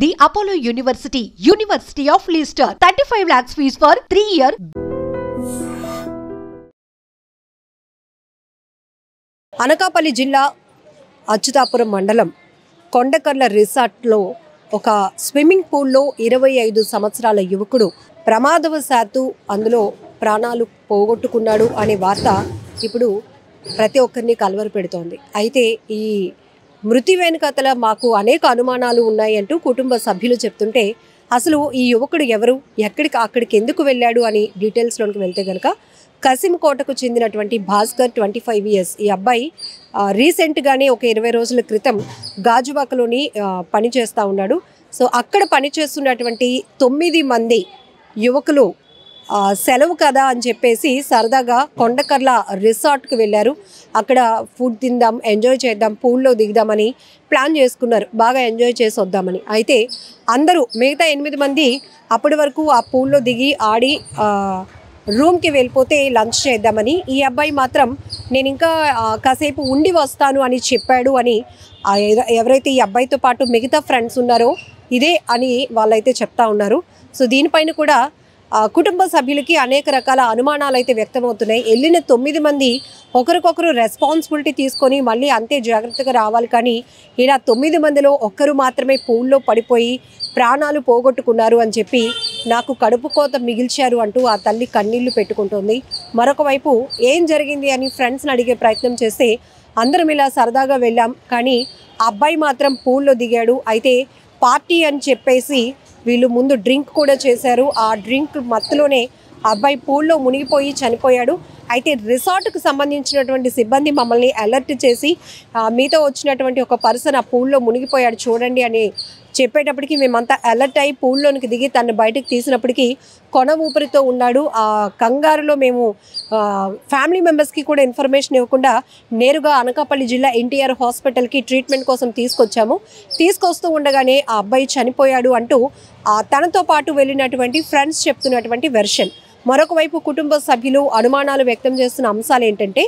The Apollo University, University of Leicester, 35 lakhs fees for 3-year. Anakapalli జిల్లా అచ్యుతాపురం మండలం కొండకర్ల రిసార్ట్లో ఒక swimming పూల్లో 25 సంవత్సరాల యువకుడు ప్రమాదవశాత్తు అందులో ప్రాణాలు పోగొట్టుకున్నాడు అనే వార్త ఇప్పుడు ప్రతి ఒక్కరిని కలవరపెడుతోంది. అయితే ఈ మృతి వెనుకతల మాకు అనేక అనుమానాలు ఉన్నాయి అంటూ కుటుంబ సభ్యులు చెప్తుంటే అసలు ఈ యువకుడు ఎవరు, అక్కడికి ఎందుకు వెళ్ళాడు అని డీటెయిల్స్లోకి వెళ్తే కనుక కసింకోటకు చెందినటువంటి భాస్కర్ 25 ఇయర్స్. ఈ అబ్బాయి రీసెంట్గానే ఒక 20 రోజుల క్రితం గాజువాకలోని పని చేస్తూ ఉన్నాడు. సో అక్కడ పనిచేస్తున్నటువంటి 9 మంది యువకులు సెలవు కదా అని చెప్పేసి సరదాగా కొండకర్ల రిసార్ట్కి వెళ్ళారు. అక్కడ ఫుడ్ తిందాం, ఎంజాయ్ చేద్దాం, పూల్లో దిగుదామని ప్లాన్ చేసుకున్నారు, బాగా ఎంజాయ్ చేసి వద్దామని. అయితే అందరూ మిగతా 8 మంది అప్పటి వరకు ఆ పూల్లో దిగి ఆడి రూమ్కి వెళ్ళిపోతే లంచ్ చేద్దామని, ఈ అబ్బాయి మాత్రం నేను ఇంకా కాసేపు ఉండి వస్తాను అని చెప్పాడు అని ఎవరైతే ఈ అబ్బాయితో పాటు మిగతా ఫ్రెండ్స్ ఉన్నారో ఇదే అని వాళ్ళైతే చెప్తా ఉన్నారు. సో దీనిపైన కూడా కుటుంబ సభ్యులకి అనేక రకాల అనుమానాలు అయితే వ్యక్తమవుతున్నాయి. వెళ్ళిన 9 మంది ఒకరికొకరు రెస్పాన్సిబిలిటీ తీసుకొని మళ్ళీ అంతే జాగ్రత్తగా రావాలి, కానీ ఇలా 9 మందిలో ఒక్కరు మాత్రమే పూల్లో పడిపోయి ప్రాణాలు పోగొట్టుకున్నారు అని చెప్పి నాకు కడుపు కోత మిగిల్చారు అంటూ ఆ తల్లి కన్నీళ్లు పెట్టుకుంటోంది. మరొక వైపు ఏం జరిగింది అని ఫ్రెండ్స్ని అడిగే ప్రయత్నం చేస్తే అందరం ఇలా సరదాగా వెళ్ళాం, కానీ ఆ అబ్బాయి మాత్రం పూల్లో దిగాడు. అయితే పార్టీ అని చెప్పేసి వీళ్ళు ముందు డ్రింక్ కూడా చేశారు. ఆ డ్రింక్ మత్తులోనే అబ్బాయి పూల్లో మునిగిపోయి చనిపోయాడు. అయితే రిసార్ట్కు సంబంధించినటువంటి సిబ్బంది మమ్మల్ని అలర్ట్ చేసి మీతో వచ్చినటువంటి ఒక పర్సన్ ఆ పూల్లో మునిగిపోయాడు చూడండి అని చెప్పేటప్పటికి మేమంతా అలర్ట్ అయ్యి పూల్లోనికి దిగి తను బయటకు తీసినప్పటికీ కొన ఊపిరితో ఉన్నాడు. ఆ కంగారులో మేము ఫ్యామిలీ మెంబర్స్కి కూడా ఇన్ఫర్మేషన్ ఇవ్వకుండా నేరుగా అనకాపల్లి జిల్లా ఎన్టీఆర్ హాస్పిటల్కి ట్రీట్మెంట్ కోసం తీసుకొస్తూ ఉండగానే ఆ అబ్బాయి చనిపోయాడు అంటూ తనతో పాటు వెళ్ళినటువంటి ఫ్రెండ్స్ చెప్తున్నటువంటి వెర్షన్. మరొక వైపు కుటుంబ సభ్యులు అనుమానాలు వ్యక్తం చేస్తున్న అంశాలు ఏంటంటే,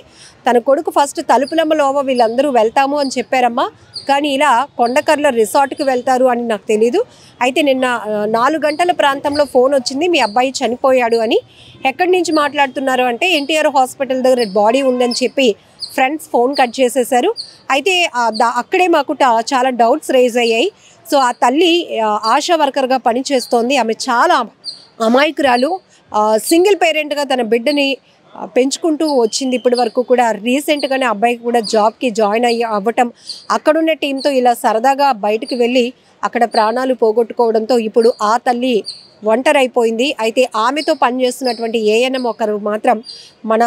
తన కొడుకు ఫస్ట్ తలుపులమ్మలోవ వీళ్ళందరూ వెళ్తాము అని చెప్పారమ్మా, కానీ ఇలా కొండకర్ల రిసార్ట్కి వెళ్తారు అని నాకు తెలీదు. అయితే నిన్న 4 గంటల ప్రాంతంలో ఫోన్ వచ్చింది, మీ అబ్బాయి చనిపోయాడు అని. ఎక్కడి నుంచి మాట్లాడుతున్నారు అంటే ఎన్టీఆర్ హాస్పిటల్ దగ్గర బాడీ ఉందని చెప్పి ఫ్రెండ్స్ ఫోన్ కట్ చేసేశారు. అయితే అక్కడే మాకు చాలా డౌట్స్ రేజ్ అయ్యాయి. సో ఆ తల్లి ఆశా వర్కర్గా పనిచేస్తోంది. ఆమె చాలా అమాయకురాలు, సింగిల్ పేరెంట్గా తన బిడ్డని పెంచుకుంటూ వచ్చింది ఇప్పటి వరకు కూడా. రీసెంట్గానే అబ్బాయికి కూడా జాబ్కి జాయిన్ అవ్వటం, అక్కడున్న టీంతో ఇలా సరదాగా బయటకు వెళ్ళి అక్కడ ప్రాణాలు పోగొట్టుకోవడంతో ఇప్పుడు ఆ తల్లి ఒంటరైపోయింది. అయితే ఆమెతో పనిచేస్తున్నటువంటి ఏఎన్ఎం ఒకరు మాత్రం మన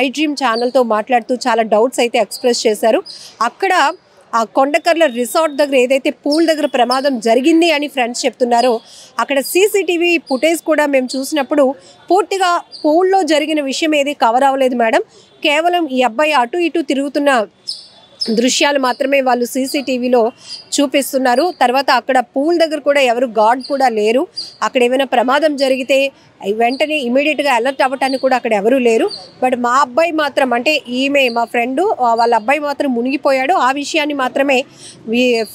ఐ డ్రీమ్ ఛానల్తో మాట్లాడుతూ చాలా డౌట్స్ అయితే ఎక్స్ప్రెస్ చేశారు. అక్కడ ఆ కొండకర్ల రిసార్ట్ దగ్గర ఏదైతే పూల్ దగ్గర ప్రమాదం జరిగింది అని ఫ్రెండ్స్ చెప్తున్నారో అక్కడ సీసీటీవీ ఫుటేజ్ కూడా మేము చూసినప్పుడు పూర్తిగా పూల్లో జరిగిన విషయం ఏది కవర్ అవ్వలేదు మేడం. కేవలం ఈ అబ్బాయి అటు ఇటు తిరుగుతున్న దృశ్యాలు మాత్రమే వాళ్ళు సీసీటీవీలో చూపిస్తున్నారు. తర్వాత అక్కడ పూల్ దగ్గర కూడా ఎవరు గార్డ్ కూడా లేరు. అక్కడ ఏమైనా ప్రమాదం జరిగితే వెంటనే ఇమీడియట్గా అలర్ట్ అవ్వటానికి కూడా అక్కడ ఎవరూ లేరు. బట్ మా అబ్బాయి మాత్రం, అంటే ఈమె మా ఫ్రెండు వాళ్ళ అబ్బాయి మాత్రం మునిగిపోయాడు. ఆ విషయాన్ని మాత్రమే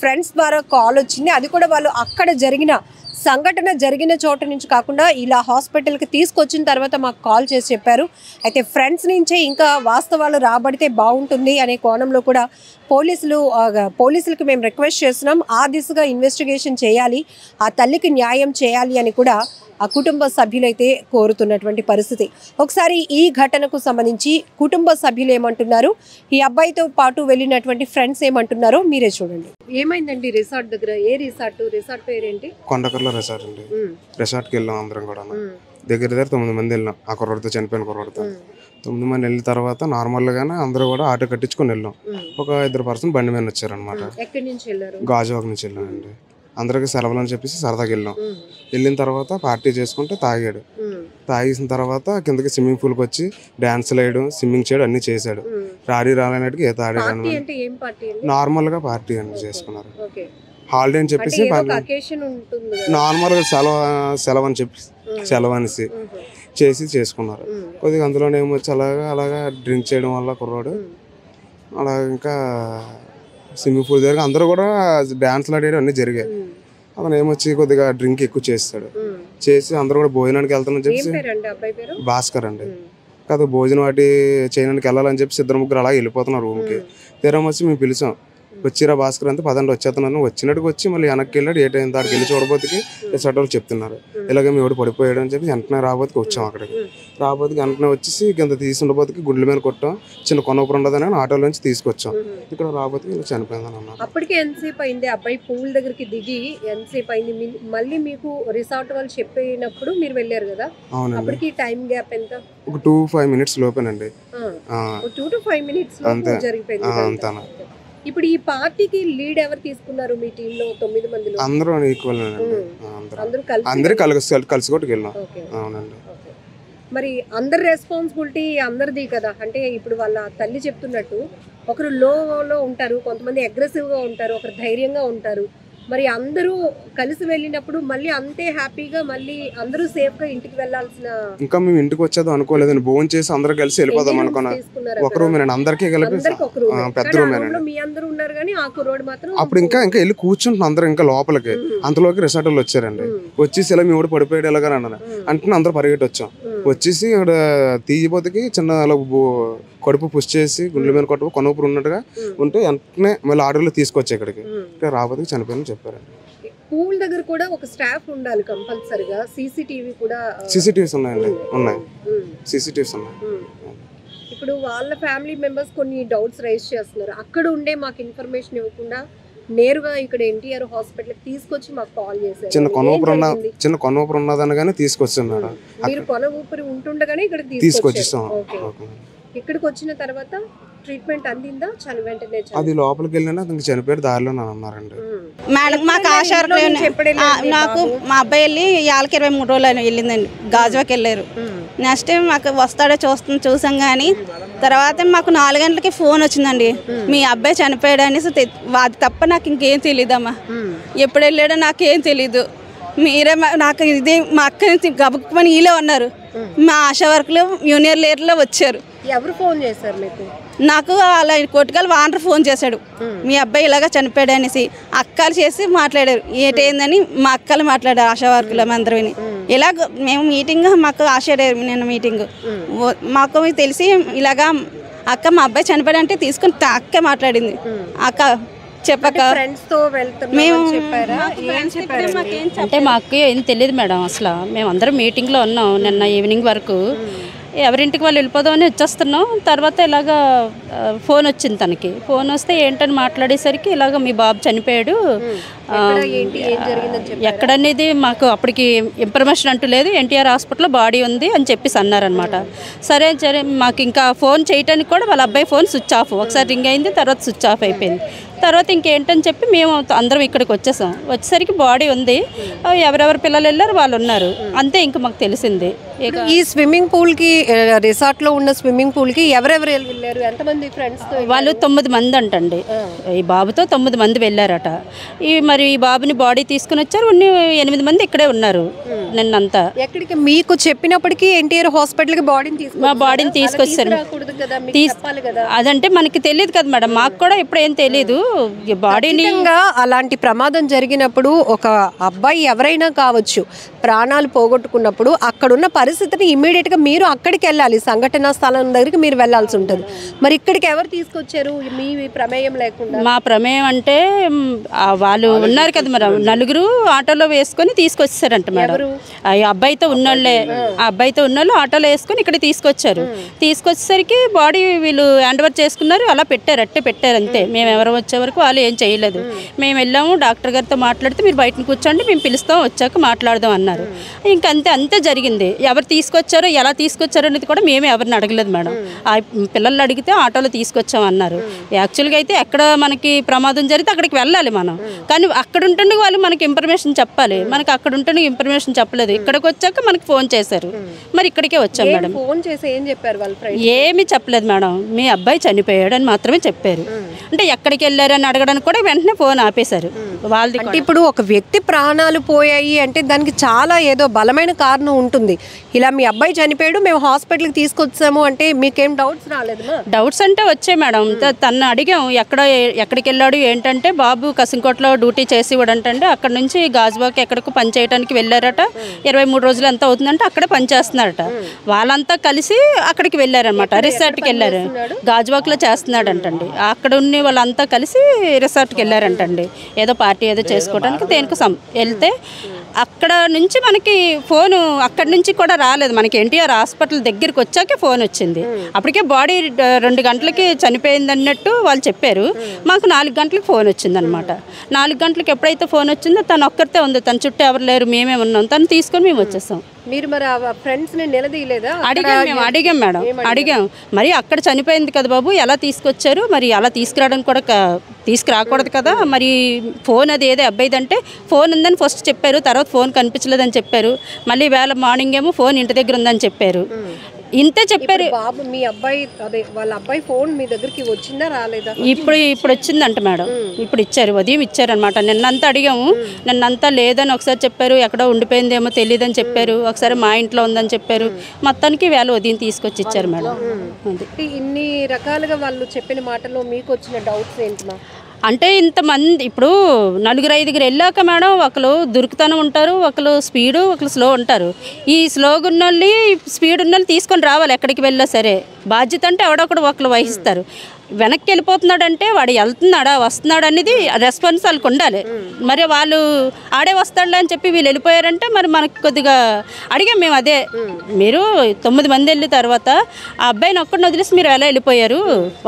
ఫ్రెండ్స్ ద్వారా కాల్ వచ్చింది. అది కూడా వాళ్ళు అక్కడ సంఘటన జరిగిన చోట నుంచి కాకుండా ఇలా హాస్పిటల్కి తీసుకొచ్చిన తర్వాత మాకు కాల్ చేసి చెప్పారు. అయితే ఫ్రెండ్స్ నుంచే ఇంకా వాస్తవాలు రాబడితే బాగుంటుంది అనే కోణంలో కూడా పోలీసులకు మేము రిక్వెస్ట్ చేస్తున్నాం. ఆ దిశగా ఇన్వెస్టిగేషన్ చేయాలి, ఆ తల్లికి న్యాయం చేయాలి అని కూడా ఆ కుటుంబ సభ్యులైతే కోరుతున్నటువంటి పరిస్థితి. ఒకసారి ఈ ఘటనకు సంబంధించి కుటుంబ సభ్యులు ఏమంటున్నారు, ఈ అబ్బాయితో పాటు వెళ్ళినటువంటి ఫ్రెండ్స్ ఏమంటున్నారో మీరే చూడండి. ఏమైందండి రిసార్ట్ దగ్గర? ఏ రిసార్ట్ పేరేంటి? కొండకర్ల రిసార్ట్ అండి. రిసార్ట్కి వెళ్ళాం అందరం కూడా. దగ్గర 9 మంది వెళ్ళాం. ఆ కుర్రాడితో, చనిపోయిన కుర్రాడితో 9 మంది వెళ్ళిన తర్వాత నార్మల్గానే అందరూ కూడా ఆటో కట్టించుకొని వెళ్ళాం. ఒక 2 పర్సన్ బండి మీద వచ్చారనమాట. గాజువాక నుంచి వెళ్ళామండి. అందరికి సెలవులు అని చెప్పేసి సరదాగా వెళ్ళాం. వెళ్ళిన తర్వాత పార్టీ చేసుకుంటే తాగాడు. తాగేసిన తర్వాత కిందకి స్విమ్మింగ్ పూల్కి వచ్చి డాన్సులు వేయడం, స్విమ్మింగ్ చేయడం అన్ని చేశాడు. రాలేనట్టుగా ఈత ఆడాడు. నార్మల్గా పార్టీ అని చేసుకున్నారు. హాలిడే అని చెప్పేసి నార్మల్గా సెలవు అని చెప్పి సెలవు అనేసి చేసుకున్నారు. కొద్దిగా అందులోనే ఏమొచ్చి అలాగా డ్రింక్ చేయడం వల్ల కుర్రాడు అలా ఇంకా స్విమ్మింగ్ పూల్ దగ్గర అందరూ కూడా డాన్స్లు ఆడేయడం అన్నీ జరిగాయి. అతను ఏమొచ్చి కొద్దిగా డ్రింక్ ఎక్కువ చేస్తాడు. చేసి అందరూ కూడా భోజనానికి వెళ్తానని చెప్పి భాస్కర్ అండి కాదు భోజనం వాటి చేయడానికి వెళ్ళాలని చెప్పి ఇద్దరు ముగ్గురు అలా వెళ్ళిపోతున్నారు రూమ్కి. తీరం వచ్చి మేము పిలిచాం, వచ్చిరా భాస్కర్ అంతా పదండి వచ్చేస్తున్నాను. వచ్చినట్టుకు వచ్చి మళ్ళీ వెనక్కి వెళ్ళాడు. ఏ టైం దాడికి వెళ్ళి చూడబోతుకి రిసార్ట్ వాళ్ళు చెప్తున్నారు ఇలాగే మీ ఎవడు పడిపోయాడు అని చెప్పి వెంటనే రాబోతుకి వచ్చాం. అక్కడికి రాబోతుకి వెంటనే వచ్చేసి కింద తీసి ఉండబోతుకి గుండెల మీద కొట్టాం. చిన్న కొనపురం ఉండదని ఆటోలో నుంచి తీసుకొచ్చాం. ఇక్కడ రాబోతుకి ఇలా చనిపోయిందని అన్నారు. అప్పటికే ఎంతసేపు అయింది అబ్బాయి పూల్ దగ్గరికి దిగి? ఎంతసేపు అయింది? మళ్ళీ మీకు రిసార్ట్ వాళ్ళు చెప్పినప్పుడు మీరు వెళ్ళారు కదా, అప్పటికి టైం గ్యాప్ ఎంత? ఒక 2-5 minutes లోపేనండి. 2 to 5 minutes జరిగిపోయింది. ఇప్పుడు ఈ పార్టీకి లీడ్ ఎవరు తీసుకున్నారు మీ టీమ్ లో? 9 మందిలో అందరూ ఈక్వల్ అందరూ కలిసి కొట్టుకు వెళ్ళాం. అవునండి. మరి అందరి రెస్పాన్సిబిలిటీ అందరిది కదా. అంటే ఇప్పుడు వాళ్ళ తల్లి చెప్తున్నట్టు ఒకరు లోలో ఉంటారు, కొంతమంది అగ్రెసివ్ గా ఉంటారు, ఒకరు ధైర్యంగా ఉంటారు. మరి అందరూ కలిసి వెళ్ళినప్పుడు మళ్ళీ అంతే హ్యాపీగా మళ్ళీ అందరూ సేఫ్ గా ఇంటికి వెళ్ళాల్సిన. ఇంకా మేము ఇంటికి వచ్చేది అనుకోలేదండి. భోజనం చేసి అందరూ కలిసి వెళ్ళిపోదాం అనుకున్నా. ఒక రూమ్ అందరికీ కలిపి పెద్ద రూమ్ మీ అందరూ ఉన్నారు కానీ ఆ కుర్రోడు మాత్రం అప్పుడు ఇంకా వెళ్ళి కూర్చుంటున్నాం అందరూ ఇంకా లోపలికి. అంతలోకి రిసార్ట్ వాళ్ళు వచ్చారండి. వచ్చేసి ఇలా మీ ఊడు పడిపోయాడు ఎలాగని అన్నారు. అంటే అందరూ పరిగెట్టి వచ్చాం. వచ్చేసి ఇక్కడ తీయబోతుకి చిన్న కడుపు పుష్ చేసి గుండెల మీద కొట్టు కొనూపురు ఉన్నట్టుగా ఉంటే వెంటనే మళ్ళీ ఆర్డర్లో తీసుకొచ్చి ఇక్కడికి రాబోతుకి చనిపోయిందని చెప్పారండి. పూల్ దగ్గర కూడా ఒక స్టాఫ్ ఉండాలి కంపల్సరీగా. సీసీటీవీ కూడా సీసీటీవీస్ ఉన్నాయండి, ఉన్నాయి సీసీటీవీస్ ఉన్నాయి. ఇప్పుడు వాళ్ళ ఫ్యామిలీ మెంబర్స్ కొన్ని డౌట్స్ రైజ్ చేస్తున్నారు. అక్కడ ఉండే మాకు ఇన్ఫర్మేషన్ ఇవ్వకుండా నేరుగా ఇక్కడ ఎన్టీఆర్ హాస్పిటల్ తీసుకొచ్చి మాకు కాల్ చేశారు. చిన్న కొనూపురు ఉన్నదనగానే తీసుకొచ్చాం మేడం. మీరు కొన ఊపిరి ఉంటుండగానే ఇక్కడ తీసుకొచ్చేస్తాం. ఇక్కడికి వచ్చిన తర్వాత ట్రీట్మెంట్ అందిందా? వెంటనే అది లోపలికి వెళ్ళినా అతనికి చనిపోయాడు దారిలో అన్నారండి. మేడం మాకు నాకు మా అబ్బాయి వెళ్ళి 23 రోజులు వెళ్ళిందండి. గాజువాకి వెళ్ళారు. నెక్స్ట్ టైం మాకు వస్తాడో చూసాం కానీ తర్వాత మాకు 4 గంటలకి ఫోన్ వచ్చిందండి, మీ అబ్బాయి చనిపోయాడు అనేసి. అది తప్ప నాకు ఇంకేం తెలియదమ్మా. ఎప్పుడు వెళ్ళాడో నాకేం తెలీదు. మీరే నాకు ఇది మా అక్కని గబుక్కుమని వీళ్ళే ఉన్నారు. మా ఆశా వర్కులు యూనియన్ లీడర్లో వచ్చారు. ఎవరు ఫోన్ చేశారు మీకు? నాకు అలా కొట్టుకాల వానర్ ఫోన్ చేశాడు, మీ అబ్బాయి ఇలాగా చనిపోయాడు అనేసి. అక్కలు చేసి మాట్లాడారు. ఏంటైందని మా అక్కలు మాట్లాడారు ఆశా వర్కులు అందరిని. ఇలాగ మేము మీటింగ్ మాకు ఆశాడారు. నిన్న మీటింగ్ మాకు తెలిసి ఇలాగా అక్క మా అబ్బాయి చనిపోయాడు అంటే తీసుకుని అక్కే మాట్లాడింది. అక్క చెప్పక మేము అంటే మాకు ఏం తెలియదు మేడం. అసలు మేము అందరం మీటింగ్లో ఉన్నాం నిన్న ఈవినింగ్ వరకు. ఎవరింటికి వాళ్ళు వెళ్ళిపోదామని వచ్చేస్తున్నాం. తర్వాత ఇలాగ ఫోన్ వచ్చింది తనకి. ఫోన్ వస్తే ఏంటని మాట్లాడేసరికి ఇలాగ మీ బాబు చనిపోయాడు ఎక్కడనేది మాకు అప్పటికి ఇన్ఫర్మేషన్ అంటూ లేదు. ఎన్టీఆర్ హాస్పిటల్లో బాడీ ఉంది అని చెప్పేసి అన్నారనమాట. సరే సరే మాకు ఇంకా ఫోన్ చేయడానికి కూడా వాళ్ళ అబ్బాయి ఫోన్ స్విచ్ ఆఫ్. ఒకసారి రింగ్ అయింది, తర్వాత స్విచ్ ఆఫ్ అయిపోయింది. తర్వాత ఇంకేంటని చెప్పి మేము అందరం ఇక్కడికి వచ్చేసాం. వచ్చేసరికి బాడీ ఉంది, ఎవరెవరు పిల్లలు వెళ్ళారు వాళ్ళు ఉన్నారు, అంతే. ఇంకా మాకు తెలిసింది. ఈ స్విమ్మింగ్ పూల్కి రిసార్ట్లో ఉన్న స్విమ్మింగ్ పూల్కి ఎవరెవరు వెళ్ళారు? ఎంతమంది ఫ్రెండ్స్? వాళ్ళు 9 మంది అంటండి. ఈ బాబుతో 9 మంది వెళ్ళారట. మరి ఈ బాబుని బాడీ తీసుకుని వచ్చారు. 8 మంది ఇక్కడే ఉన్నారు నిన్నంతా. ఎక్కడికి మీకు చెప్పినప్పటికీ ఎన్టీఆర్ హాస్పిటల్కి మా బాడీని తీసుకొచ్చారు. అదంటే మనకి తెలియదు కదా మేడం, మాకు కూడా ఎప్పుడేం తెలియదు. బాడీని అలాంటి ప్రమాదం జరిగినప్పుడు ఒక అబ్బాయి ఎవరైనా కావచ్చు ప్రాణాలు పోగొట్టుకున్నప్పుడు అక్కడున్న పరిస్థితిని ఇమ్మీడియట్ గా మీరు అక్కడికి వెళ్ళాలి. సంఘటనా స్థలం దగ్గరికి మీరు వెళ్లాల్సి ఉంటుంది. మరి ఇక్కడికి ఎవరు తీసుకొచ్చారు మీ ప్రమేయం లేకుండా? మా ప్రమేయం అంటే వాళ్ళు ఉన్నారు కదా మరి, 4 ఆటోలో వేసుకొని తీసుకొచ్చారంట మేడం. అబ్బాయితో ఉన్నోళ్ళే, ఆ అబ్బాయితో ఉన్నోళ్ళు ఆటోలో వేసుకొని ఇక్కడ తీసుకొచ్చారు. తీసుకొచ్చేసరికి బాడీ వీళ్ళు హ్యాండ్ ఓవర్ చేసుకున్నారు. అలా పెట్టారు, అట్టే పెట్టారు అంతే. మేము ఎవరు వచ్చే వరకు వాళ్ళు ఏం చేయలేదు. మేము వెళ్ళాము, డాక్టర్ గారితో మాట్లాడితే మీరు బయటను కూర్చోండి, మేము పిలుస్తాం, వచ్చాక మాట్లాడదాం అన్నారు. ఇంకంతే, అంతే జరిగింది. ఎవరు తీసుకొచ్చారో ఎలా తీసుకొచ్చారో అనేది కూడా మేము ఎవరిని అడగలేదు మేడం. ఆ పిల్లల్ని అడిగితే ఆటోలో తీసుకొచ్చాం అన్నారు. యాక్చువల్గా అయితే ఎక్కడ మనకి ప్రమాదం జరిగితే అక్కడికి వెళ్ళాలి మనం, కానీ అక్కడ ఉంటుండే వాళ్ళు మనకి ఇన్ఫర్మేషన్ చెప్పాలి. మనకి అక్కడ ఉంటుండే ఇన్ఫర్మేషన్ చెప్పలేదు. ఇక్కడికి వచ్చాక మనకి ఫోన్ చేశారు, మరి ఇక్కడికే వచ్చాం మేడం. ఫోన్ చేసి ఏం చెప్పారు వాళ్ళు? ఏమీ చెప్పలేదు మేడం, మీ అబ్బాయి చనిపోయాడు అని మాత్రమే చెప్పారు. అంటే ఎక్కడికి వెళ్ళారు అని అడగడానికి కూడా వెంటనే ఫోన్ ఆపేశారు వాళ్ళది. అంటే ఇప్పుడు ఒక వ్యక్తి ప్రాణాలు పోయాయి అంటే దానికి చాలా ఏదో బలమైన కారణం ఉంటుంది. ఇలా మీ అబ్బాయి చనిపోయాడు, మేము హాస్పిటల్కి తీసుకొచ్చాము అంటే మీకేం డౌట్స్ రాలేదమ్మా? డౌట్స్ అంటే వచ్చాయి మేడం. తను అడిగాం ఎక్కడికి వెళ్ళాడు ఏంటంటే, బాబు కసింకోటలో డ్యూటీ చేసేవాడంటే అక్కడ నుంచి గాజువాక్ ఎక్కడికి పని చేయడానికి వెళ్ళారట. 23 రోజులు ఎంత అవుతుందంటే అక్కడే పని చేస్తున్నారట. వాళ్ళంతా కలిసి అక్కడికి వెళ్ళారనమాట, రిసార్ట్కి వెళ్ళారు. గాజువాక్లో చేస్తున్నాడంటండి. అక్కడ ఉన్న వాళ్ళంతా కలిసి రిసార్ట్కి వెళ్ళారంటండి, ఏదో పార్టీ ఏదో చేసుకోవడానికి దేనికి వెళ్తే అక్కడ నుంచి మనకి ఫోను అక్కడి నుంచి కూడా రాలేదు. మనకి ఎన్టీఆర్ హాస్పిటల్ దగ్గరికి వచ్చాకే ఫోన్ వచ్చింది. అప్పటికే బాడీ 2 గంటలకి చనిపోయింది అన్నట్టు వాళ్ళు చెప్పారు. మాకు 4 గంటలకు ఫోన్ వచ్చిందనమాట. 4 గంటలకు ఎప్పుడైతే ఫోన్ వచ్చిందో తను ఒక్కరితే ఉంది, తన చుట్టూ ఎవరు లేరు, మేమే ఉన్నాం. తను తీసుకొని మేము వచ్చేసాం. మీరు మరి ఫ్రెండ్స్ని నిలదీయలేదా? అడిగాం మేడం, అడిగాం. మరి అక్కడ చనిపోయింది కదా బాబు, ఎలా తీసుకొచ్చారు, మరి అలా తీసుకురావడానికి కూడా తీసుకురాకూడదు కదా, మరి ఫోన్ అది ఏదో అబ్బాయిదంటే ఫోన్ ఉందని ఫస్ట్ చెప్పారు, తర్వాత ఫోన్ కనిపించలేదని చెప్పారు. మళ్ళీ వేళ మార్నింగ్ ఏమో ఫోన్ ఇంటి దగ్గర ఉందని చెప్పారు. ఇంతే చెప్పారు. బాబు మీ అబ్బాయి అదే వాళ్ళ అబ్బాయి ఫోన్ మీ దగ్గరికి వచ్చిందా రాలేదా? ఇప్పుడు వచ్చిందంట మేడం. ఇప్పుడు ఇచ్చారు, ఉదయం ఇచ్చారనమాట. నిన్నంతా అడిగాము, నిన్నంతా లేదని ఒకసారి చెప్పారు, ఎక్కడో ఉండిపోయిందేమో తెలియదని చెప్పారు, ఒకసారి మా ఇంట్లో ఉందని చెప్పారు. మొత్తానికి వేళ ఉదయం తీసుకొచ్చి ఇచ్చారు మేడం. అది ఇన్ని రకాలుగా వాళ్ళు చెప్పిన మాటల్లో మీకు వచ్చిన డౌట్స్ ఏంటి? అంటే ఇంతమంది ఇప్పుడు 4-5 వెళ్ళాక మేడం, ఒకరు దురుకుతనం ఉంటారు, ఒకరు స్పీడు, ఒకరు స్లో ఉంటారు. ఈ స్లోగా ఉన్న వాళ్ళు స్పీడ్ ఉన్న వాళ్ళు తీసుకొని రావాలి ఎక్కడికి వెళ్ళా సరే. బాధ్యత అంటే ఎవడొకడు ఒకరు వహిస్తారు. వెనక్కి వెళ్ళిపోతున్నాడంటే వాడు వెళ్తున్నాడా వస్తున్నాడు అనేది రెస్పాన్స్ వాళ్ళకి ఉండాలి. మరి వాళ్ళు ఆడే వస్తాడులే అని చెప్పి వీళ్ళు వెళ్ళిపోయారంటే మరి మనకు కొద్దిగా అడిగాం మేము. అదే మీరు 9 మంది వెళ్ళిన తర్వాత ఆ అబ్బాయిని ఒక్కడిని వదిలేసి మీరు ఎలా వెళ్ళిపోయారు,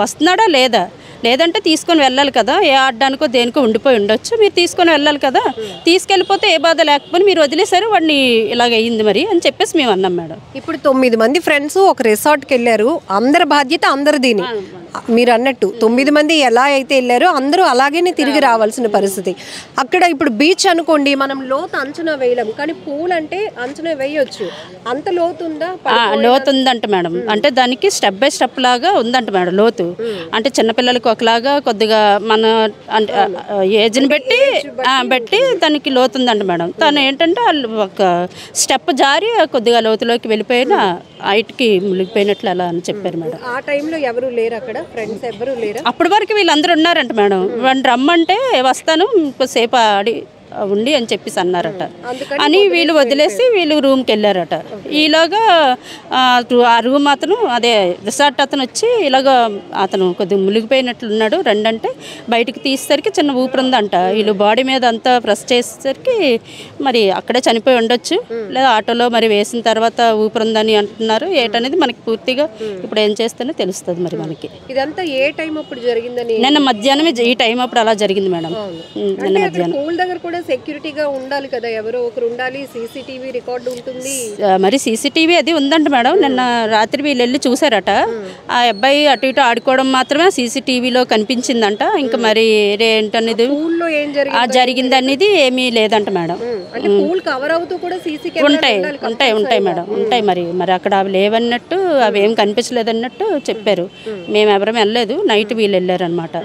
వస్తున్నాడా లేదా, లేదంటే తీసుకొని వెళ్ళాలి కదా, ఏ ఆడడానికో దేనికో ఉండిపోయి ఉండొచ్చు, మీరు తీసుకొని వెళ్ళాలి కదా, తీసుకెళ్ళిపోతే ఏ బాధ లేకపోతే మీరు వదిలేశారు వాడిని ఇలాగ అయ్యింది మరి అని చెప్పేసి మేము అన్నాం మేడం. ఇప్పుడు 9 మంది ఫ్రెండ్స్ ఒక రిసార్ట్కి వెళ్ళారు, అందరి బాధ్యత అందరిదీని. మీరు అన్నట్టు 9 మంది ఎలా అయితే వెళ్ళారో అందరూ అలాగే తిరిగి రావాల్సిన పరిస్థితి. అక్కడ ఇప్పుడు బీచ్ అనుకోండి, మనం లోతు అంచనా వేయలేము, కానీ పూల్ అంటే అంచనా వేయొచ్చు. అంత లోతు ఉందా? లోతు ఉందంట మేడం. అంటే దానికి స్టెప్ బై స్టెప్ లాగా ఉందంట మేడం లోతు. అంటే చిన్నపిల్లలకి ఒకలాగా కొద్దిగా మన అంటే ఏజ్ని బట్టి దానికి లోతు ఉందంట మేడం. తను ఏంటంటే ఒక స్టెప్ జారి కొద్దిగా లోతులోకి వెళ్ళిపోయిన హైట్కి మునిగిపోయినట్లు అలా అని చెప్పారు మేడం. ఆ టైంలో ఎవరు లేరు అక్కడ, ఫ్రెండ్స్ ఎవరు లేరు. అప్పటి వరకు వీళ్ళందరూ ఉన్నారంట మేడం. వాడిని రమ్మంటే వస్తాను ఇంకోసేపు ఆడి ఉండి అని చెప్పేసి అన్నారట. అని వీళ్ళు వదిలేసి వీళ్ళు రూమ్కి వెళ్ళారట. ఈలోగా ఆ రూమ్ అతను అదే రిసార్ట్ అతను వచ్చి ఇలాగ అతను కొద్దిగా మునిగిపోయినట్లున్నాడు రెండంటే బయటికి తీసేసరికి చిన్న ఊపిరి ఉందంట. వీళ్ళు బాడీ మీద అంతా ప్రెస్ చేసేసరికి మరి అక్కడే చనిపోయి ఉండొచ్చు, లేదా ఆటోలో మరి వేసిన తర్వాత ఊపిరి ఉందని అంటున్నారు. ఏంటనేది మనకి పూర్తిగా ఇప్పుడు ఏం చేస్తేనే తెలుస్తుంది మరి మనకి. ఇదంతా ఏ టైం అప్పుడు జరిగిందని? నిన్న మధ్యాహ్నం ఈ టైం అప్పుడు అలా జరిగింది మేడం. నిన్న మధ్యాహ్నం పూల్ దగ్గర కూడా సెక్యూరిటీగా ఉండాలి కదా, ఎవరో ఒకరు ఉండాలి, సీసీటీవీ రికార్డు ఉంటుంది. మరి సీసీటీవీ అది ఉందంట మేడం. నిన్న రాత్రి వీళ్ళు వెళ్ళి చూసారట. ఆ అబ్బాయి అటు ఇటు ఆడుకోవడం మాత్రమే సీసీటీవీలో కనిపించిందంట. ఇంకా మరి ఏంటనేది జరిగింది అనేది ఏమీ లేదంట మేడం. పూల్ కవర్ అవుతూ కూడా సీసీ ఉంటాయి మేడం, ఉంటాయి. మరి అక్కడ అవి లేవన్నట్టు, అవి ఏం కనిపించలేదన్నట్టు చెప్పారు. మేము ఎవరం వెళ్ళలేదు, నైట్ వీళ్ళు వెళ్ళారనమాట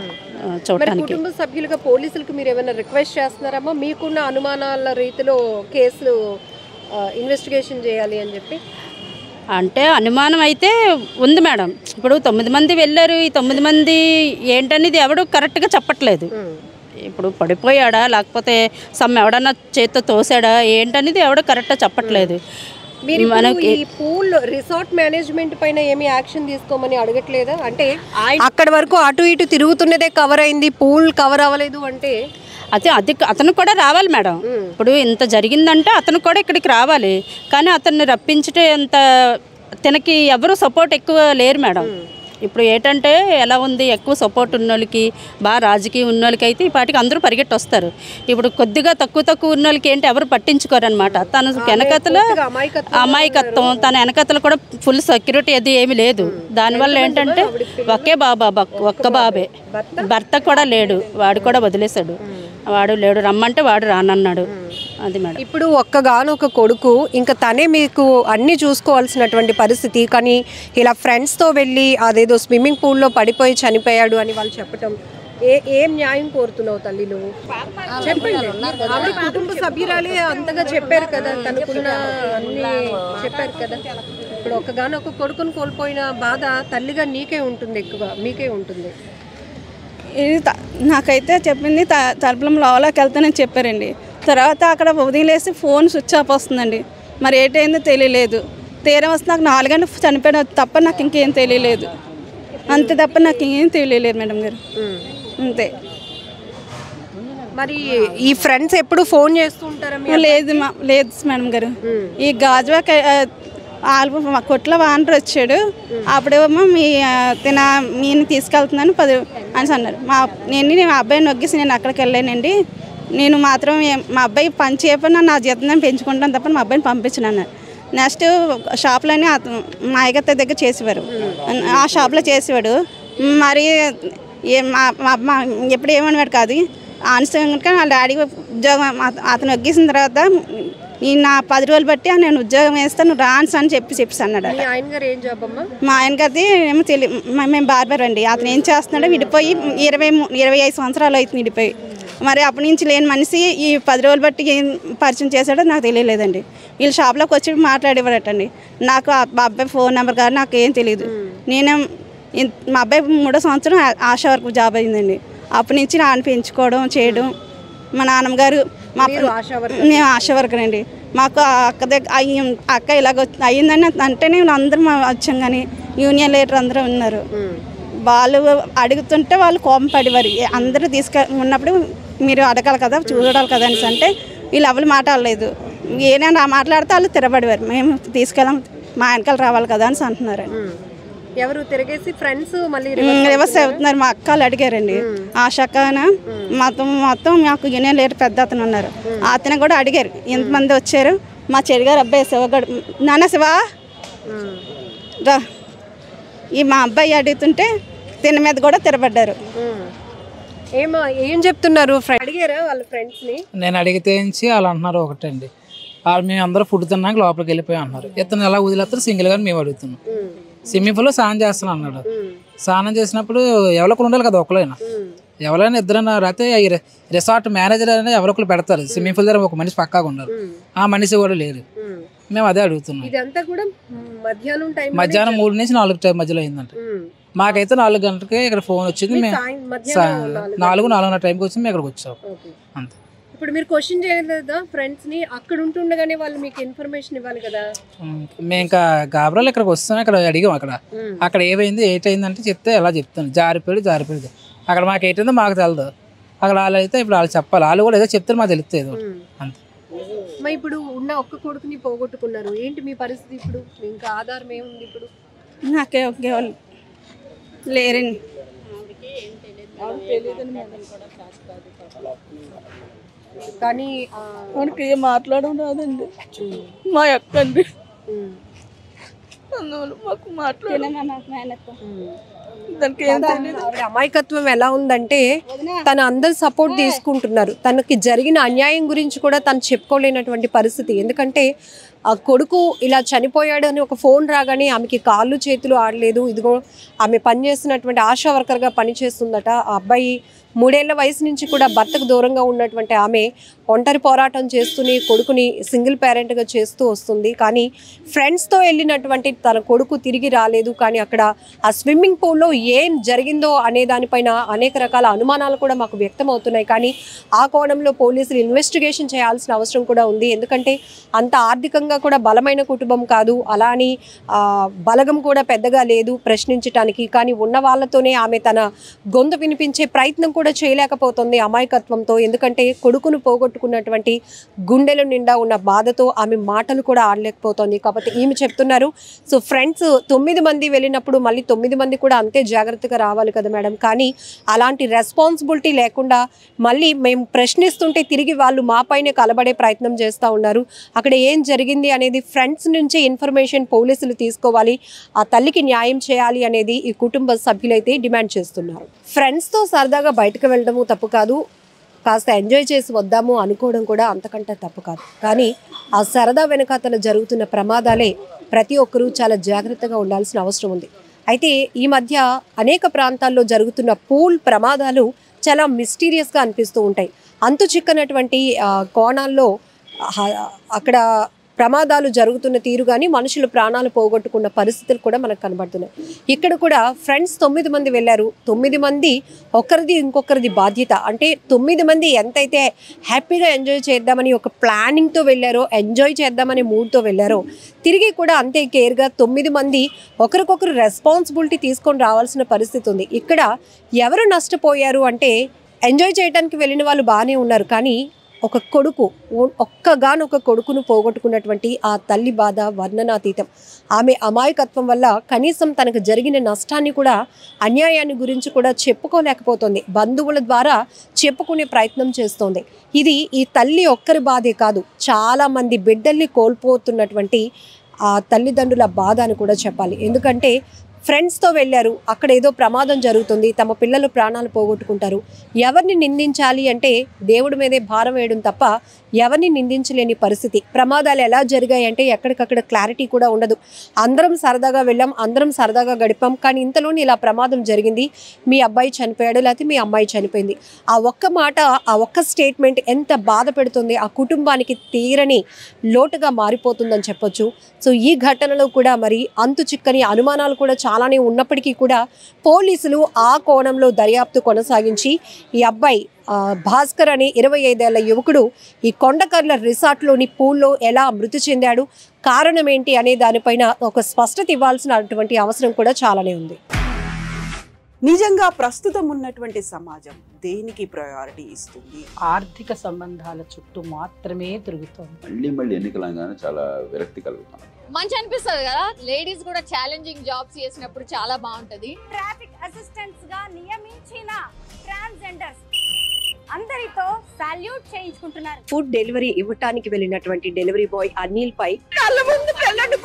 చూడటానికి. కుటుంబ సభ్యులుగా పోలీసులకు మీరు ఏమైనా రిక్వెస్ట్ చేస్తున్నారమ్మా, మీకున్న అనుమానాల రీతిలో కేసులు ఇన్వెస్టిగేషన్ చేయాలి అని చెప్పి? అంటే అనుమానం అయితే ఉంది మేడం. ఇప్పుడు 9 మంది వెళ్ళారు, ఈ 9 మంది ఏంటనేది ఎవడు కరెక్ట్గా చెప్పట్లేదు. ఇప్పుడు పడిపోయాడా లేకపోతే ఎవడన్నా చేత్తో తోసాడా ఏంటనేది ఎవడో కరెక్ట్గా చెప్పట్లేదు. మనకి ఈ పూల్ రిసార్ట్ మేనేజ్మెంట్ పైన ఏమి యాక్షన్ తీసుకోమని అడగట్లేదా? అంటే అక్కడ వరకు అటు ఇటు తిరుగుతున్నదే కవర్ అయింది, పూల్ కవర్ అవ్వలేదు అంటే అతను కూడా రావాలి మేడం. ఇప్పుడు ఇంత జరిగిందంటే అతను కూడా ఇక్కడికి రావాలి. కానీ అతన్ని రప్పించటే అంత తనకి ఎవరు సపోర్ట్ ఎక్కువ లేరు మేడం. ఇప్పుడు ఏంటంటే ఎలా ఉంది, ఎక్కువ సపోర్ట్ ఉన్న వాళ్ళకి, బాగా రాజకీయం ఉన్న వాళ్ళకి అయితే ఈ పాటికి అందరూ పరిగెట్టి వస్తారు. ఇప్పుడు కొద్దిగా తక్కువ ఉన్న వాళ్ళకి ఏంటి ఎవరు పట్టించుకోరనమాట. తన వెనకతల అమాయకత్వం, తన వెనకతలు కూడా ఫుల్ సెక్యూరిటీ అది ఏమీ లేదు. దానివల్ల ఏంటంటే ఒక్క బాబే, భర్త కూడా లేడు, వాడు కూడా వదిలేశాడు. వాడు లేడు, రమ్మంటే వాడు రానన్నాడు. అది మేడం. ఇప్పుడు ఒక్కగానొక కొడుకు, ఇంకా తనే మీకు అన్నీ చూసుకోవాల్సినటువంటి పరిస్థితి. కానీ ఇలా ఫ్రెండ్స్తో వెళ్ళి అదేదో స్విమ్మింగ్ పూల్లో పడిపోయి చనిపోయాడు అని వాళ్ళు చెప్పటం ఏం న్యాయం కోరుతున్నావు తల్లి నువ్వు? చెప్పండి. ఆవిడ కుటుంబ సభ్యురాలే అంతగా చెప్పారు కదా, తనకున్న అన్ని చెప్పారు కదా. ఇప్పుడు ఒకగానొక కొడుకును కోల్పోయిన బాధ తల్లిగా నీకే ఉంటుంది, ఎక్కువ మీకే ఉంటుంది. ఇది నాకైతే చెప్పింది తలుపులం లోపలికి వెళ్తానని చెప్పారండి. తర్వాత అక్కడ వదిలేసి ఫోన్ స్విచ్ ఆఫ్ వస్తుందండి. మరి ఏంటైందో తెలియలేదు. తీరం వస్తే నాకు 4 గంటలు చనిపోయిన తప్ప నాకు ఇంకేం తెలియలేదు. అంతే తప్ప నాకు ఇంకేం తెలియలేదు మేడం గారు. అంతే. మరి ఈ ఫ్రెండ్స్ ఎప్పుడు ఫోన్ చేస్తూ ఉంటారా? లేదు మేడం గారు. ఈ గాజువాక మా కొట్ల వానర్ వచ్చాడు. అప్పుడేమో మీని తీసుకెళ్తున్నాను 10 అని అన్నారు. నేను మా అబ్బాయిని నొగ్గేసి నేను అక్కడికి వెళ్ళానండి. నేను మాత్రం మా అబ్బాయి పని చేయకపోయినా నా జీతం పెంచుకుంటాను తప్ప మా అబ్బాయిని పంపించను అన్నారు. నెక్స్ట్ షాప్లోనే మా అయ్యగారి దగ్గర చేసేవారు. ఆ షాప్లో చేసేవాడు. మరి మా ఎప్పుడు ఏమనేవాడు కాదు. ఆన్సంగా వాళ్ళ డాడీ ఉద్యోగం అతను వగ్గేసిన తర్వాత నేను నా 10 రోజులు బట్టి నేను ఉద్యోగం వేస్తాను రాన్స్ అని చెప్పేసి అన్నాడు. మా ఆయన గారిది ఏమో తెలియదు. మేము బార్బర్ అండి. అతను ఏం చేస్తున్నాడో విడిపోయి 25 సంవత్సరాలు అవుతుంది విడిపోయి. మరి అప్పటి నుంచి లేని మనిషి ఈ 10 రోజులు బట్టి ఏం పరిచయం చేశాడో నాకు తెలియలేదండి. వీళ్ళు షాప్లోకి వచ్చి మాట్లాడేవారటండి. నాకు మా అబ్బాయి ఫోన్ నెంబర్ కానీ నాకు ఏం తెలియదు. నేను మా అబ్బాయి 3వ సంవత్సరం ఆశా వరకు జాబ్ అయిందండి. అప్పటి నుంచి నాన్న పెంచుకోవడం చేయడం. మా నాన్నగారు మేము ఆశా వర్కర్ అండి. మాకు అక్క దగ్గర అక్క ఇలాగ అయ్యిందని అంటేనే అందరూ వచ్చాం. కానీ యూనియన్ లీడర్ అందరూ ఉన్నారు. వాళ్ళు అడుగుతుంటే వాళ్ళు కోపం పడేవారు. అందరూ ఉన్నప్పుడు మీరు అడగాలి కదా, చూడాలి కదా అనేసి అంటే వీళ్ళు ఎవరు మాట్లాడలేదు. ఏదైనా మాట్లాడితే వాళ్ళు తిరబడేవారు. మేము తీసుకెళ్ళాం, మా వెనకాల రావాలి కదా అని అంటున్నారు. ఎవరు తిరిగేసి ఫ్రెండ్స్ మళ్ళీ రివర్స్ అవుతున్నారు. మా అక్కలు అడిగారండి. ఆ షక్కన మొత్తం మాకు యూనియన్ లీడర్ పెద్ద అతను ఉన్నారు. అతను కూడా అడిగారు ఎంతమంది వచ్చారు. మా చెడిగారు అబ్బాయి శివగడు నాన్న శివ రా ఈ మా అబ్బాయి అడుగుతుంటే తిన మీద కూడా తిరబడ్డారు. ఏం చెప్తున్నారు? అడిగారా వాళ్ళ ఫ్రెండ్స్ని? నేను అడిగితే వాళ్ళు అంటున్నారు ఒకటండి, మేము అందరూ ఫుడ్ తిన్నాక లోపలికి వెళ్ళిపోయి అన్నారు. ఇతను ఎలా వదిలేస్తారు సింగిల్గా మేము అడుగుతున్నాం. స్విమ్మింగ్ పూల్లో స్నానం చేస్తాను అన్నాడు. స్నానం చేసినప్పుడు ఎవరొకరు ఉండాలి కదా, ఒకరైనా ఎవరైనా ఇద్దరైనా రాతే రిసార్ట్ మేనేజర్ అయినా ఎవరొకరు పెడతారు. స్విమ్మింగ్ పూల్ దగ్గర ఒక మనిషి పక్కాగా ఉండాలి. ఆ మనిషి కూడా లేరు. మేము అదే అడుగుతున్నాం. మధ్యాహ్నం 3 నుంచి 4 మధ్యలో అయిందంట. మాకైతే 4 గంటలకి ఇక్కడ ఫోన్ వచ్చింది. మేము 4:30 టైంకి వచ్చి మేము ఇక్కడికి వచ్చాం అంతే. ఇప్పుడు మీరు క్వశ్చన్ చేయలేదా ఫ్రెండ్స్ ని? అక్కడ ఉంటుండగానే వాళ్ళు మీకు ఇన్ఫర్మేషన్ ఇవ్వాలి కదా. మేము ఇంకా గాబరాలు ఇక్కడికి వస్తాం. ఇక్కడ అడిగాం అక్కడ ఏమైంది ఏంటైందంటే చెప్తే ఎలా చెప్తాను. జారిపోయి అక్కడ మాకు ఏంటందో మాకు తెలదు. అక్కడ వాళ్ళు అయితే ఇప్పుడు వాళ్ళు చెప్పాలి. వాళ్ళు కూడా ఏదో చెప్తారు మాకు తెలుస్తుంది ఏదో అంతే. మరి ఇప్పుడు ఉన్న ఒక్క కొడుకుని పోగొట్టుకున్నారు, ఏంటి మీ పరిస్థితి ఇప్పుడు? ఇంకా ఆధారం ఏముంది ఇప్పుడు? నాకే ఒకే వాళ్ళు లేరండి. కానీ మనకి ఏం మాట్లాడడం రాదండి. మా అక్క అండి, అందువల్ల మాకు దానికి అమాయకత్వం ఎలా ఉందంటే తన అందరు సపోర్ట్ తీసుకుంటున్నారు. తనకి జరిగిన అన్యాయం గురించి కూడా తను చెప్పుకోలేనటువంటి పరిస్థితి. ఎందుకంటే ఆ కొడుకు ఇలా చనిపోయాడు అని ఒక ఫోన్ రాగానే ఆమెకి కాళ్ళు చేతులు ఆడలేదు. ఇదిగో ఆమె పనిచేస్తున్నటువంటి ఆశా వర్కర్గా పనిచేస్తుందట. ఆ అబ్బాయి 3 ఏళ్ల వయసు నుంచి కూడా భర్తకు దూరంగా ఉన్నటువంటి ఆమె ఒంటరి పోరాటం చేస్తూనే కొడుకుని సింగిల్ పేరెంట్గా చేస్తూ వస్తుంది. కానీ ఫ్రెండ్స్తో వెళ్ళినటువంటి తన కొడుకు తిరిగి రాలేదు. కానీ అక్కడ ఆ స్విమ్మింగ్ పూల్లో ఏం జరిగిందో అనే దానిపైన అనేక రకాల అనుమానాలు కూడా మాకు వ్యక్తం అవుతున్నాయి. కానీ ఆ కోణంలో పోలీసులు ఇన్వెస్టిగేషన్ చేయాల్సిన అవసరం కూడా ఉంది. ఎందుకంటే అంత ఆర్థికంగా కూడా బలమైన కుటుంబం కాదు, అలా అని బలగం కూడా పెద్దగా లేదు ప్రశ్నించటానికి. కానీ ఉన్న వాళ్ళతోనే ఆమె తన గొంతు వినిపించే ప్రయత్నం కూడా చేయలేకపోతుంది అమాయకత్వంతో. ఎందుకంటే కొడుకును పోగొట్టుకున్నటువంటి గుండెల నిండా ఉన్న బాధతో ఆమె మాటలు కూడా ఆడలేకపోతుంది. కాబట్టి ఈమె చెప్తున్నారు, సో ఫ్రెండ్స్ 9 మంది వెళ్ళినప్పుడు మళ్ళీ 9 మంది కూడా అంతే జాగ్రత్తగా రావాలి కదా మేడం. కానీ అలాంటి రెస్పాన్సిబిలిటీ లేకుండా మళ్ళీ మేము ప్రశ్నిస్తుంటే తిరిగి వాళ్ళు మా పైన కలబడే ప్రయత్నం చేస్తూ ఉన్నారు. అక్కడ ఏం జరిగింది అనేది ఫ్రెండ్స్ నుంచి ఇన్ఫర్మేషన్ పోలీసులు తీసుకోవాలి, ఆ తల్లికి న్యాయం చేయాలి అనేది ఈ కుటుంబ సభ్యులైతే డిమాండ్ చేస్తున్నారు. ఫ్రెండ్స్తో సరదాగా బయటకు వెళ్ళడము తప్పు కాదు, కాస్త ఎంజాయ్ చేసి వద్దాము అనుకోవడం కూడా అంతకంటే తప్పు కాదు. కానీ ఆ సరదా వెనకాతల జరుగుతున్న ప్రమాదాలే ప్రతి ఒక్కరూ చాలా జాగ్రత్తగా ఉండాల్సిన అవసరం ఉంది. అయితే ఈ మధ్య అనేక ప్రాంతాల్లో జరుగుతున్న పూల్ ప్రమాదాలు చాలా మిస్టీరియస్గా అనిపిస్తూ ఉంటాయి. అంతు చిక్కనటువంటి కోణాల్లో అక్కడ ప్రమాదాలు జరుగుతున్న తీరు కానీ మనుషులు ప్రాణాలు పోగొట్టుకున్న పరిస్థితులు కూడా మనకు కనబడుతున్నాయి. ఇక్కడ కూడా ఫ్రెండ్స్ 9 మంది వెళ్ళారు. 9 మంది ఒకరిది ఇంకొకరిది బాధ్యత. అంటే 9 మంది ఎంతైతే హ్యాపీగా ఎంజాయ్ చేద్దామని ఒక ప్లానింగ్తో వెళ్ళారో, ఎంజాయ్ చేద్దామని మూడ్తో వెళ్ళారో, తిరిగి కూడా అంతే కేర్గా 9 మంది ఒకరికొకరు రెస్పాన్సిబిలిటీ తీసుకొని రావాల్సిన పరిస్థితి ఉంది. ఇక్కడ ఎవరు నష్టపోయారు అంటే ఎంజాయ్ చేయడానికి వెళ్ళిన వాళ్ళు బాగానే ఉన్నారు, కానీ ఒక కొడుకు, ఒక్కగానొక కొడుకును పోగొట్టుకున్నటువంటి ఆ తల్లి బాధ వర్ణనాతీతం. ఆమె అమాయకత్వం వల్ల కనీసం తనకు జరిగిన నష్టాన్ని కూడా, అన్యాయాన్ని గురించి కూడా చెప్పుకోలేకపోతుంది. బంధువుల ద్వారా చెప్పుకునే ప్రయత్నం చేస్తోంది. ఇది ఈ తల్లి ఒక్కరి బాధే కాదు, చాలామంది బిడ్డల్ని కోల్పోతున్నటువంటి ఆ తల్లిదండ్రుల బాధ అని కూడా చెప్పాలి. ఎందుకంటే ఫ్రెండ్స్తో వెళ్ళారు, అక్కడ ఏదో ప్రమాదం జరుగుతుంది, తమ పిల్లలు ప్రాణాలు పోగొట్టుకుంటారు. ఎవరిని నిందించాలి అంటే దేవుడి మీదే భారం వేయడం తప్ప ఎవరిని నిందించలేని పరిస్థితి. ప్రమాదాలు ఎలా జరిగాయి అంటే ఎక్కడికక్కడ క్లారిటీ కూడా ఉండదు. అందరం సరదాగా వెళ్ళాం, అందరం సరదాగా గడిపాం, కానీ ఇంతలోనే ఇలా ప్రమాదం జరిగింది, మీ అబ్బాయి చనిపోయాడు, లేకపోతే మీ అమ్మాయి చనిపోయింది. ఆ ఒక్క మాట, ఆ ఒక్క స్టేట్మెంట్ ఎంత బాధ పెడుతుంది, ఆ కుటుంబానికి తీరని లోటుగా మారిపోతుందని చెప్పొచ్చు. సో ఈ ఘటనలో కూడా మరి అంతు చిక్కని అనుమానాలు కూడా చాలానే ఉన్నప్పటికీ కూడా పోలీసులు ఆ కోణంలో దర్యాప్తు కొనసాగించి ఈ అబ్బాయి భాస్కర్ అనే 25 ఏళ్ల యువకుడు ఈ కొండకర్ల రిసార్ట్లోని పూల్లో ఎలా మృతి చెందాడు, కారణం ఏంటి అనే దానిపైన ఒక స్పష్టత ఇవ్వాల్సినటువంటి అవసరం కూడా చాలానే ఉంది. నిజంగా ప్రస్తుతం ఉన్నటువంటి సమాజం దేనికి ప్రయారిటీ ఇస్తుంది? ఆర్థిక సంబంధాల చుట్టూ మాత్రమే తిరుగుతుంది. మళ్ళీ ఎన్నికలంగానే చాలా విరక్తి కలుగుతాం. మంచి అనిపిస్తుంది కదా, లేడీస్ కూడా ఛాలెంజింగ్ జాబ్స్ చేసినప్పుడు చాలా బాగుంటది. ట్రాఫిక్ అసిస్టెంట్స్ గా నియమించిన ట్రాన్స్జెండర్స్ అందరితో సాల్యూట్ చేయించుకుంటున్నారు. ఫుడ్ డెలివరీ ఇవ్వటానికి వెళ్ళినటువంటి డెలివరీ బాయ్ అనిల్ పై కళ్ళ ముందు పెళ్ళండి